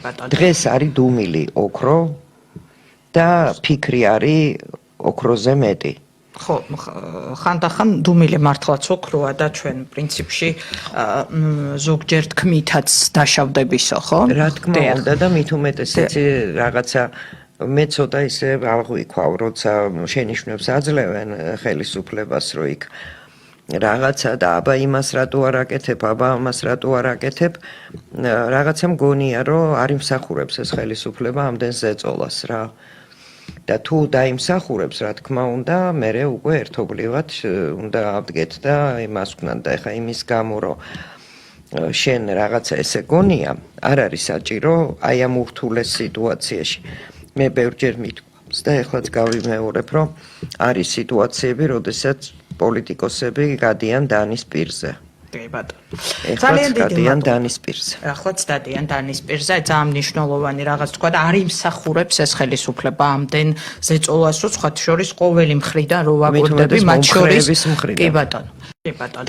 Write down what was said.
ბატონო. დღეს არის დუმილი ოქრო და ფიქრი არის ოქროზე მეტი. ხო, ხანდახან დუმილი მართლაც ოქროა და ჩვენ პრინციპში ზოგჯერ თქმითაც დაშავდებისო, ხო? რა თქმა უნდა და მით უმეტეს იცი რაღაცა მე ცოტა ისე აღვიქვავ, როცა შენიშვნებს აძლევენ ხელისუფლებას, რომ იქ რაღაცა და აბა იმას რატო არ აკეთებ, აბა ამას რატო არ აკეთებ, რაღაცა მგონია, რომ არ იმსახურებს ეს ხელისუფლება ამდენ ზეწოლას რა. და თუ დაიმსახურებს, რა თქმა უნდა, მერე უკვე ერთობლივად უნდა ავდგეთ და იმას ვქნათ და ეხა იმის გამო, რომ შენ რაღაცა ესე გონია, არ არის საჭირო აი ამ ურთულეს სიტუაციაში. მე ბევრჯერ მithქვამს და ეხლაც გავიმეორებ, რომ არის სიტუაციები, როდესაც პოლიტიკოსები გადიან დანის პირზე. კი ბატონო. ძალიან დადიან დანის პირზე. ახლაც დადიან დანის პირზე, ძალიან მნიშვნელოვანი რაღაც თქვა და არ იმსახურებს ეს ხელისუფლება ამდენ ზეწოლას, რომ სხვა შორის ყოველი მხრიდან რო ვაგორდები, მათ შორის კი ბატონო. კი ბატონო.